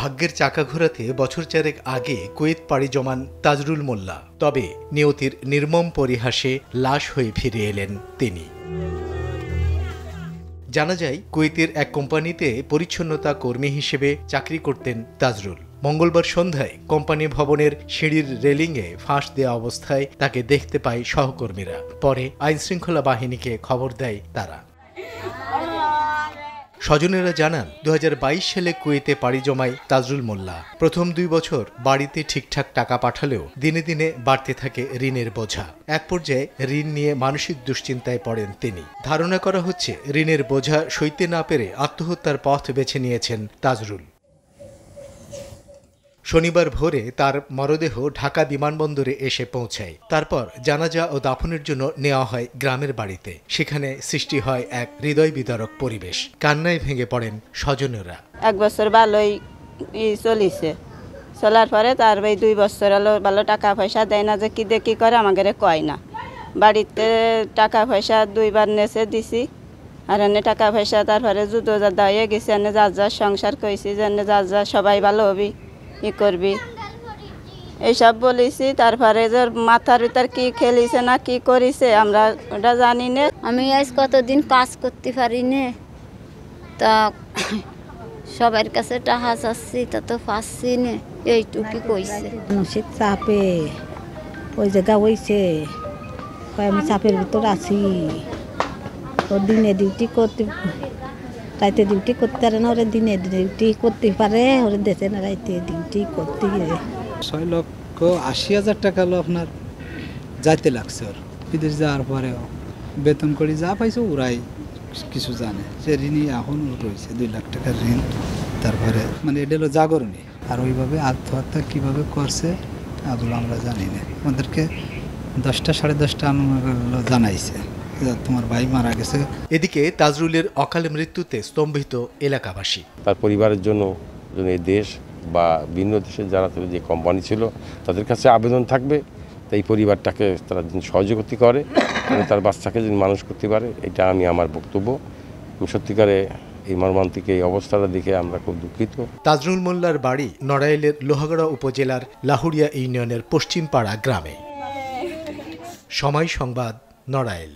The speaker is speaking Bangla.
ভাগ্যের চাকা ঘোরাতে বছর চারেক আগে কুয়েত পাড়ি জমান তাজরুল মোল্লা। তবে নিয়তির নির্মম পরিহাসে লাশ হয়ে ফিরে এলেন তিনি। জানা যায়, কুয়েতের এক কোম্পানিতে পরিচ্ছন্নতা কর্মী হিসেবে চাকরি করতেন তাজরুল। মঙ্গলবার সন্ধ্যায় কোম্পানি ভবনের সিঁড়ির রেলিংয়ে ফাঁস দেওয়া অবস্থায় তাকে দেখতে পায় সহকর্মীরা। পরে আইনশৃঙ্খলা বাহিনীকে খবর দেয় তারা। স্বজনেরা জানান, 2022 সালে কুয়েতে পাড়ি জমায় তাজরুল মোল্লা। প্রথম 2 বছর বাড়িতে ঠিকঠাক টাকা পাঠালেও দিনে দিনে বাড়তে থাকে ঋণের বোঝা। এক পর্যায়ে ঋণ নিয়ে মানসিক দুশ্চিন্তায় পড়েন তিনি। ধারণা করা হচ্ছে, ঋণের বোঝা সইতে না পেরে আত্মহত্যার পথ বেছে নিয়েছেন তাজরুল। শনিবার ভোরে তার মরদেহ ঢাকা বিমানবন্দরে এসে পৌঁছায়। তারপর জানাজা ও দাফনের জন্য নেওয়া হয় গ্রামের বাড়িতে। সেখানে সৃষ্টি হয় এক হৃদয় বিদারক পরিবেশ। কান্নায় ভেঙে পড়েন স্বজনেরা। 1 বছর ভালোই চলিছে, চলার পরে তার 2 বছর হলো ভালো টাকা পয়সা দেয় না, যে কি দিয়ে কি করে আমাকে কয় না। বাড়িতে টাকা পয়সা 2 বার নেছে দিছি, আর এনে টাকা পয়সা তারপরে যুদ্ধ যা হয়ে গেছে, এনে যা সংসার করেছি, যে যা সবাই ভালো হবি ই করবি এইসব বলেছি। তারপরে যে মাথার ভিতর কি খেলিছে না কি করিছে আমরা ওটা জানি না। আমি আজ কতদিন কাজ করতে পারি না, তা সবার কাছে টাকা চাচ্ছি, তা তো পাচ্ছি না, এইটুকু কইছে। মানসিক চাপে ওই জায়গা হয়েছে, আমি চাপের ভিতর আছি। ও দিনে ডিউটি করতে, রাইতে ডিউটি করতে পারে না, ওরা দিনে ডিউটি করতে পারে, ওরা দেশে না রাইতে ডিউটি করতে গিয়ে 6,80,000 টাকা হলো আপনার যাইতে লাগছে। ওর বিদেশ যাওয়ার পরে বেতন করে যা পাইছে ওরাই কিছু জানে। সে ঋণই এখন রয়েছে 2 লাখ টাকার ঋণ। তারপরে মানে এটা হলো জাগরণী। আর ওইভাবে আত্মহত্যা কীভাবে করছে এগুলো আমরা জানি না। আমাদেরকে 10টা 10:30 জানাইছে তোমার ভাই মারা গেছে। এদিকে তাজরুলের অকাল মৃত্যুতে স্তম্ভিত এলাকাবাসী। তার পরিবারের জন্য এই দেশ বা ভিন্ন দেশের যারা যে কোম্পানি ছিল তাদের কাছে আবেদন থাকবে, তাই পরিবারটাকে তারা সহযোগিতা করে, তার বাচ্চাকে যদি মানুষ করতে পারে, এটা আমি আমার বক্তব্য। সত্যিকারে এই মর্মান্তিক এই অবস্থাটা দেখে আমরা খুব দুঃখিত। তাজরুল মোল্লার বাড়ি নড়াইলের লোহাগড়া উপজেলার লাহুড়িয়া ইউনিয়নের পশ্চিমপাড়া গ্রামে। সময় সংবাদ, নড়াইল।